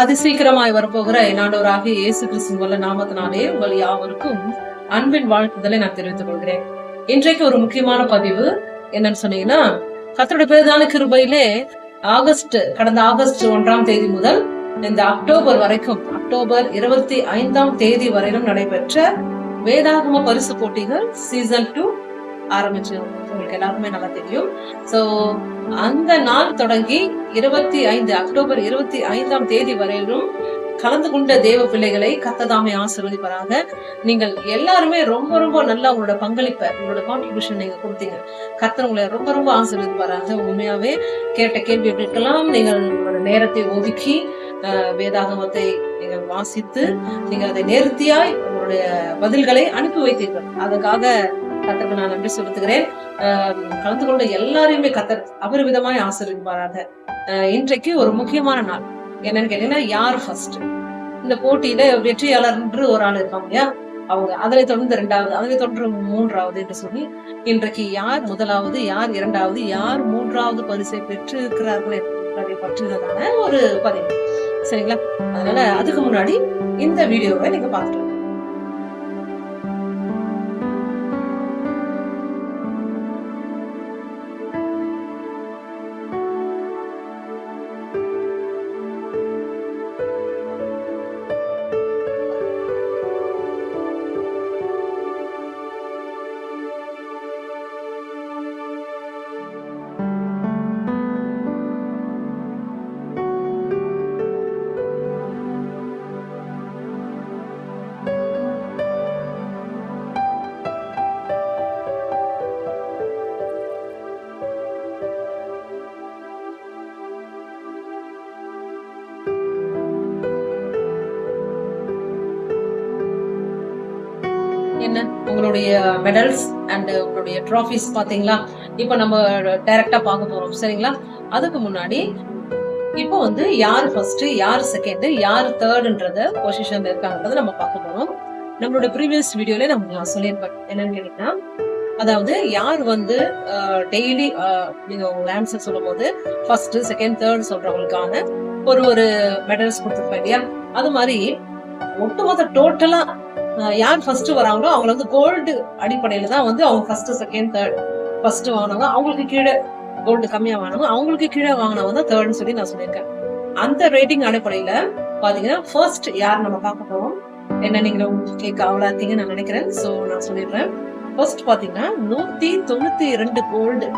அது சீக்கிரமாய் வரப்போகிற என்னாண்டவராகிய இயேசு கிறிஸ்துவின் வல்ல நாமத்தினாலே உங்கள் யாவருக்கும் அன்பின் வாழ்த்துதலை நான் தெரிவித்துக் கொள்கிறேன். இன்றைக்கு ஒரு முக்கியமான பதிவு என்னன்னு சொன்னீங்கன்னா, கர்த்தருடைய பேரான கிருபையிலே கடந்த ஆகஸ்ட் 1ஆம் தேதி முதல் இந்த அக்டோபர் வரைக்கும், அக்டோபர் 25ஆம் தேதி வரையிலும் நடைபெற்ற வேதாகம பரிசு போட்டிகள் சீசன் 2 ஆரம்பிச்சு உங்களுக்கு எல்லாருக்குமே நல்லா தெரியும். சோ அந்த நாள் தொடங்கி அக்டோபர் 25ஆம் தேதி வரையிலும் கலந்து கொண்ட தேவ பிள்ளைகளை கர்த்தர் ஆசீர்வதிப்பாராக. நீங்கள் எல்லாருமே ரொம்ப ரொம்ப நல்லா உங்களோட பங்களிப்பை, உங்களோட கான்ட்ரிபியூஷன் நீங்க கொடுத்தீங்க. கர்த்தர் உங்களை ரொம்ப ரொம்ப ஆசீர்வதிப்பாராக. உண்மையாவே கேட்ட கேள்விகளுக்கெல்லாம் நீங்கள் உங்களோட நேரத்தை ஒதுக்கி வேதாகமத்தை நீங்கள் வாசித்து நீங்கள் அதை நேர்த்தியாய் உங்களுடைய பதில்களை அனுப்பி வைத்தீர்கள். அதுக்காக கர்த்தருக்கு நான் நன்றி செலுத்துகிறேன். கலந்து கொண்ட எல்லாரையுமே கர்த்தர் அபரிவிதமாய் ஆசீர்வதிப்பாராக. இன்றைக்கு ஒரு முக்கியமான நாள். என்னன்னு கேட்டீங்கன்னா, யார் ஃபர்ஸ்ட் இந்த போட்டியில வெற்றியாளர் என்று ஒரு ஆள் இருக்காங்க இல்லையா, அவங்க அதனை தொடர்ந்து 2வது, அதனை தொடர்ந்து 3வது என்று சொல்லி இன்றைக்கு யார் முதலாவது, யார் 2வது, யார் 3வது பரிசை பெற்று இருக்கிறார்கள் என்பதை பற்றினதான ஒரு பதிவு. சரிங்களா? அதனால அதுக்கு முன்னாடி இந்த வீடியோவை நீங்க பார்த்துக்கலாம். என்ன உங்களுடைய மெடல்ஸ் அண்ட் உங்களுடைய ட்ராஃபிஸ் பாத்தீங்களா? இப்ப நம்ம டைரக்டா பார்க்க போறோம். சரிங்களா? அதுக்கு முன்னாடி இப்போ யார் ஃபர்ஸ்ட், யார் செகண்ட், யார் தேர்ட்ன்றத பொசிஷன்ல இருக்காங்கன்றத நம்ம பார்க்க போறோம். நம்மளோட ப்ரீவியஸ் வீடியோல நான் சொல்லியிருப்பேன். என்னன்னு கேட்டீங்கன்னா, அதாவது யார் டெய்லி நீங்க உங்க ஆன்சர் சொல்லும் போது ஃபர்ஸ்ட், செகண்ட், தேர்ட் சொல்றவங்களுக்கான ஒரு மெடல்ஸ் கொடுத்துருப்பேன் இல்லையா? அது மாதிரி ஒட்டுமொத்த டோட்டலா யார் ஃபர்ஸ்ட் வராங்களோ அவங்க கோல்டு அடிப்படையில தான் அவங்க ஃபர்ஸ்ட், செகண்ட், தேர்ட். ஃபர்ஸ்ட் வாங்கினவங்க, அவங்களுக்கு கீழே கோல்டு கம்மியா வாங்கினவங்க, அவங்களுக்கு கீழே வாங்கினவங்க தான் தேர்ட்னு சொல்லி நான் சொல்லியிருக்கேன். அந்த ரேட்டிங் அடிப்படையில பாத்தீங்கன்னா ஃபர்ஸ்ட் யார் நம்ம பார்க்க போறோம். என்ன நீங்க கேட்க அவ்வளோ நான் நினைக்கிறேன். சோ நான் சொல்லிடுறேன். ஃபர்ஸ்ட் பாத்தீங்கன்னா 192 கோல்டு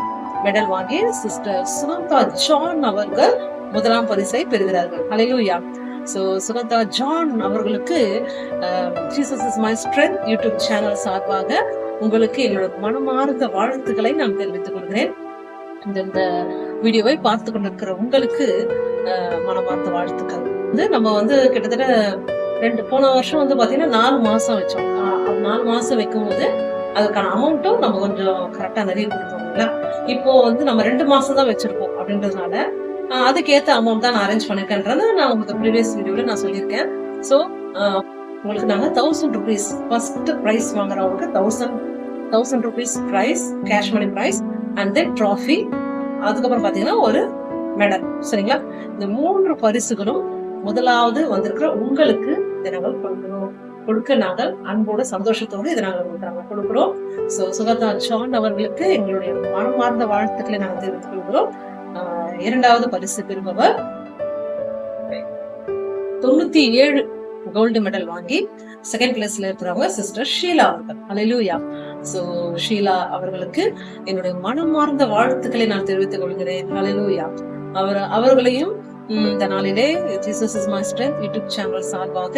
மெடல் வாங்கி சிஸ்டர் சுனந்தா ஜான் அவர்கள் முதலாம் பரிசை பெறுகிறார்கள். ஹல்லேலூயா. சோ சுனந்தா ஜான் அவர்களுக்கு Jesus is my strength YouTube channel சார்பாக உங்களுக்கு என்னோட மனமார்ந்த வாழ்த்துக்களை நான் தெரிவித்துக் கொள்கிறேன். இந்த வீடியோவை பார்த்து கொண்டிருக்கிற உங்களுக்கு மனமார்ந்த வாழ்த்துக்கள். நம்ம கிட்டத்தட்ட போன வருஷம் பாத்தீங்கன்னா 4 மாசம் வச்சோம். 4 மாசம் வைக்கும் போது அதுக்கான அமௌண்ட்டும் நம்ம கொஞ்சம் கரெக்டா நிறைய கொடுத்தோம்ல. இப்போ நம்ம 2 மாசம் தான் வச்சிருக்கோம். அப்படின்றதுனால அதுக்கேற்ற அமௌண்ட் தான் நான் அரேஞ்ச் பண்ணிருக்கேன்றது நான் உங்களுக்கு ப்ரீவியஸ் வீடியோல நான் சொல்லியிருக்கேன். ஸோ உங்களுக்கு நாங்க 1000 rupees ஃபர்ஸ்ட் பிரைஸ் வாங்குறவங்களுக்கு 1000 rupees prize, cash money prize and then trophy, அதுக்கப்புறம் பாத்தீங்கன்னா ஒரு மெடல். சரிங்களா? இந்த 3 பரிசுகளும் முதலாவது வந்திருக்கிற உங்களுக்கு இதை நாங்கள் கொடுக்க நாங்கள் அன்போட சந்தோஷத்தோடு இதை நாங்கள் கொடுக்கிறோம். ஸோ சுகந்தா ஜான் அவர்களுக்கு எங்களுடைய மனமார்ந்த வாழ்த்துக்களை நாங்கள் தெரிவித்துக் கொள்கிறோம். 2வது பரிசு பெறுபவர் 97 கோல்டு மெடல் வாங்கி செகண்ட் பிளேஸ்ல இருக்கிறவங்க சிஸ்டர் ஷீலா அவர்கள். ஹல்லேலூயா. சோ ஷீலா அவர்களுக்கு என்னுடைய மனமார்ந்த வாழ்த்துக்களை நான் தெரிவித்துக் கொள்கிறேன். ஹல்லேலூயா. அவர்களையும் இந்த நாளிலே Jesus is my strength YouTube channel சார்பாக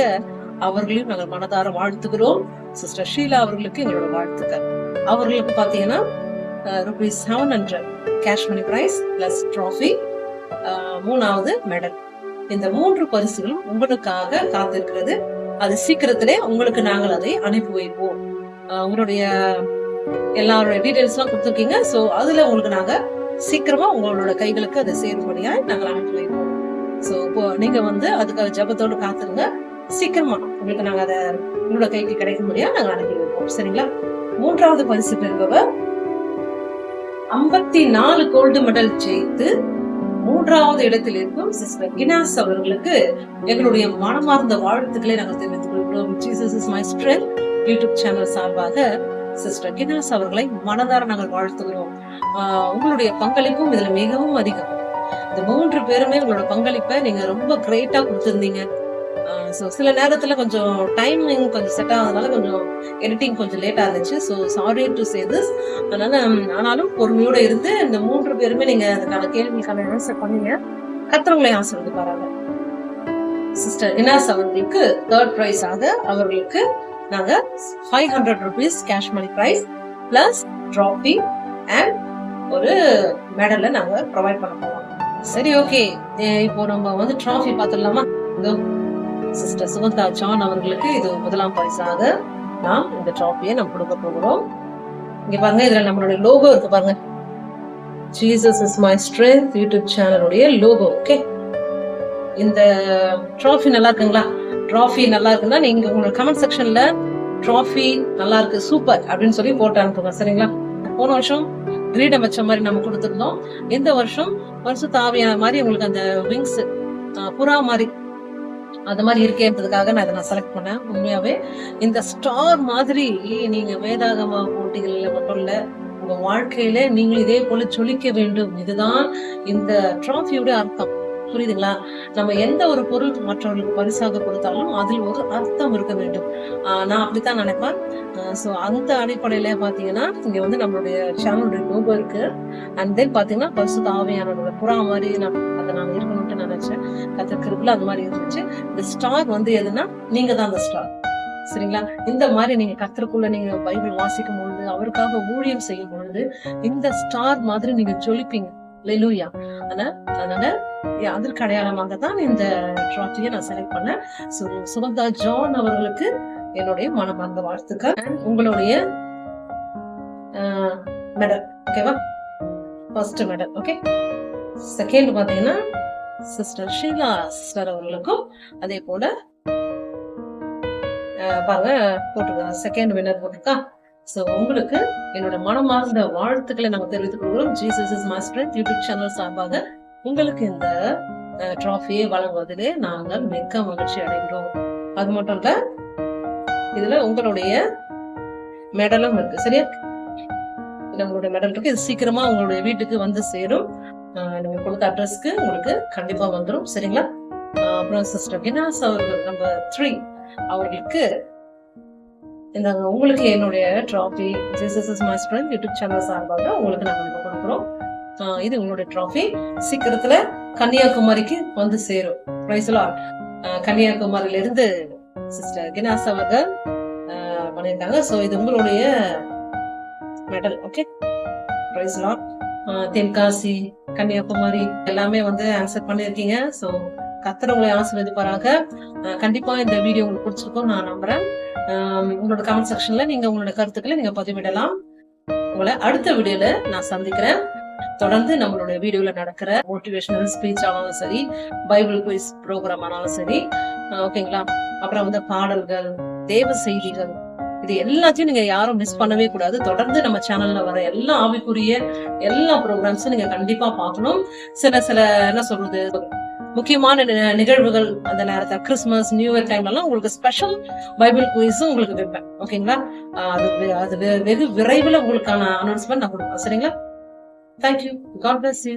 அவர்களையும் நாங்கள் மனதார வாழ்த்துகிறோம். சிஸ்டர் ஷீலா அவர்களுக்கு எங்களோட வாழ்த்துக்கள். அவர்களுக்கு பாத்தீங்கன்னா ₹700 cash money prize plus trophy, 3வது மெடல். இந்த 3 பரிசுகளும் உங்களுக்காக காத்திருக்கிறது. அது சீக்கிரத்திலே உங்களுக்கு நாங்கள் அதை அனுப்பி வைப்போம். உங்களுடைய எல்லாருடைய டீடைல்ஸ் எல்லாம் கொடுத்துருக்கீங்க. சோ அதுல உங்களுக்கு நாங்க சீக்கிரமா உங்களோட கைகளுக்கு அதை சேரும்படியா நாங்கள் அனுப்பி வைப்போம். சோ இப்போ நீங்க அதுக்காக ஜபத்தோடு காத்துருங்க. சீக்கிரமா உங்களுக்கு நாங்க அதை உங்களோட கைக்கு கிடைக்கும்படியா நாங்கள் அனுப்பி வைப்போம். சரிங்களா? 3வது பரிசு பெறுபவர் 54 கோல்டு மெடல் ஜெயித்து மூன்றாவது இடத்தில் இருக்கும் சிஸ்டர் கினாஸ் அவர்களுக்கு எங்களுடைய மனமார்ந்த வாழ்த்துக்களை நாங்கள் தெரிவித்துக் கொள்கிறோம். Jesus is my strength YouTube channel சார்பாக சிஸ்டர் கினாஸ் அவர்களை மனதார நாங்கள் வாழ்த்துகிறோம். உங்களுடைய பங்களிப்பும் இதுல மிகவும் அதிகம். இந்த 3 பேருமே உங்களோட பங்களிப்பை நீங்க ரொம்ப கிரேட்டா கொடுத்திருந்தீங்க. சில நேரத்துல கொஞ்சம் டைமிங் கொஞ்சம் செட் ஆகுறதுனால கொஞ்சம் எடிட்டிங் கொஞ்சம் லேட்டா இருந்துச்சு. So sorry to say this. அதனால ஆனாலும் பொறுமையோட இருந்து இந்த 3 பேருமே நீங்க அதுக்கான கேள்விக்கான ஆன்சர் பண்ணீங்க. கர்த்தர் ஆசீர்வதிப்பாராங்க. சிஸ்டர் இனாஸ் அவர்களுக்கு 3rd பிரைஸ் ஆக அவர்களுக்கு நாங்க 500 rupees cash money prize plus trophy and ஒரு மெடலை நாங்க ப்ரொவைட் பண்ண போறோம். சரி, ஓகே. இப்போ நம்ம வந்து ட்ராஃபி பார்த்துடலாமா? சிஸ்டர் சுகந்தா ஜான் அவர்களுக்கு இது 1ஆம் பரிசாக நாம் இந்த ட்ராஃபியை நம்ம கொடுக்க போகிறோம். இங்க பாருங்க, இதுல நம்மளுடைய லோகோ இருக்கு பாருங்க. Jesus is my strength YouTube சேனலுடைய லோகோ. ஓகே, இந்த ட்ராஃபி நல்லா இருக்குங்களா? ட்ராஃபி நல்லா இருக்குன்னா நீங்க உங்களோட கமெண்ட் செக்ஷன்ல ட்ராஃபி நல்லா இருக்கு சூப்பர் அப்படின்னு சொல்லி போட்டு அனுப்புங்க. சரிங்களா? போன வருஷம் கிரீடம் வச்ச மாதிரி நம்ம கொடுத்துருந்தோம். இந்த வருஷம் பரிசுத்த ஆவியான மாதிரி உங்களுக்கு அந்த விங்ஸ் புறா மாதிரி அந்த மாதிரி இருக்கேன்றதுக்காக நான் இதை செலக்ட் பண்ணேன். உண்மையாவே இந்த ஸ்டார் மாதிரி நீங்க வேதாகம போட்டிகள்ல மட்டும் இல்ல, உங்க வாழ்க்கையில நீங்கள் இதே போல ஜொலிக்க வேண்டும். இதுதான் இந்த டிராஃபியோட அர்த்தம். புரியுதுங்களா? நம்ம எந்த ஒரு பொருள் மற்றவர்களுக்கு பரிசாக கொடுத்தாலும் அதில் ஒரு அர்த்தம் இருக்க வேண்டும். நான் அப்படித்தான் நினைப்பேன். சோ அந்த அடிப்படையில பாத்தீங்கன்னா இங்க வந்து நம்மளுடைய சேனலுடைய லோகோ இருக்கு. அண்ட் தென் பாத்தீங்கன்னா பரிசுத்த ஆவியானவரோட புறா மாதிரி அதை நான் இருக்கணும்னு நினைச்சேன். கத்திரிக்கல அது மாதிரி இருந்துச்சு. இந்த ஸ்டார் வந்து எதுனா நீங்க தான் அந்த ஸ்டார். சரிங்களா? இந்த மாதிரி நீங்க கர்த்தருக்குள்ள நீங்க பைபிள் வாசிக்கும் பொழுது, அவருக்காக ஊழியம் செய்யும் பொழுது இந்த ஸ்டார் மாதிரி நீங்க ஜொலிப்பீங்க. அல்லேலூயா. அதனால அதற்கு அடையாளமாக தான் இந்த ட்ராஃபியை நான் செலக்ட் பண்ணேன். சுகந்தா ஜான் அவர்களுக்கு என்னுடைய மனமார்ந்த வாழ்த்துக்கள். உங்களுடைய மெடல், ஓகேவா? First medal. ஓகே, செகண்ட் பாத்தீங்கன்னா சிஸ்டர் ஷீலா சிஸ்டர் அவர்களுக்கும் அதே போல பாருங்க போட்டிருக்காங்க. செகண்ட் வின்னர் போட்டிருக்கா. சோ உங்களுக்கு என்னோட மனமார்ந்த வாழ்த்துக்களை நாங்கள் தெரிவித்துக் கொள்கிறோம். Jesus is my strength YouTube channel சார்பாக உங்களுக்கு இந்த ட்ராஃபியை வழங்குவதிலே நாங்கள் மிக்க மகிழ்ச்சி அடைகிறோம். அது மட்டும் இல்ல, இதுல உங்களுடைய மெடலும் இருக்கு. சரியா? உங்களுடைய மெடல் இருக்கு. இது சீக்கிரமா உங்களுடைய வீட்டுக்கு வந்து சேரும். நீங்க கொடுத்த அட்ரஸ்க்கு உங்களுக்கு கண்டிப்பா வந்துடும். சரிங்களா? அப்புறம் சிஸ்டர் கினாஸ் அவர்கள் நம்பர் 3 அவர்களுக்கு இந்த உங்களுக்கு என்னுடைய trophy Jesus is my strength YouTube channel சார்பாக உங்களுக்கு நாங்கள் கொடுக்குறோம். இது உங்களுடைய ட்ராஃபி சீக்கிரத்துல கன்னியாகுமரிக்கு வந்து சேரும். Praise the lord. கன்னியாகுமரியில இருந்து சிஸ்டர் கினாஸ் அவர்கள் பண்ணியிருக்காங்க. சோ இது உங்களுடைய medal. Okay, praise the lord. Tenkasi, Kanyakumari எல்லாமே வந்து ஆன்சர் பண்ணிருக்கீங்க. சோ கர்த்தர் உங்களை ஆசீர்வதிப்பாராக. கண்டிப்பா இந்த வீடியோ உங்களுக்கு பிடிச்சிருக்கும் நான் நம்புறேன். உங்களோட கமெண்ட் செக்ஷன்ல நீங்க உங்களோட கருத்துக்களை நீங்க பதிவிடலாம். உங்களை அடுத்த வீடியோல நான் சந்திக்கிறேன். தொடர்ந்து நம்மளுடைய வீடியோல நடக்கிற மோட்டிவேஷனல் ஸ்பீச் ஆனாலும் சரி, பைபிள் குயிஸ் ப்ரோக்ராம் ஆனாலும் சரி, ஓகேங்களா? அப்புறம் வந்து பாடல்கள், தேவ செய்திகள், இது எல்லாத்தையும் நீங்க யாரும் மிஸ் பண்ணவே கூடாது. தொடர்ந்து நம்ம சேனல்ல வர எல்லா ஆவிக்குரிய எல்லா ப்ரோக்ராம்ஸும் நீங்க கண்டிப்பா பார்க்கணும். சில என்ன சொல்றது, முக்கியமான நிகழ்வுகள் அந்த நேரத்தில் கிறிஸ்துமஸ், நியூ இயர் டைம்ல எல்லாம் உங்களுக்கு ஸ்பெஷல் பைபிள் குயிஸும் உங்களுக்கு வைப்பேன். ஓகேங்களா? அது வெகு விரைவில் உங்களுக்கான அனௌன்ஸ்மெண்ட் நான் கொடுப்பேன். சரிங்களா? தேங்க்யூ. God bless you.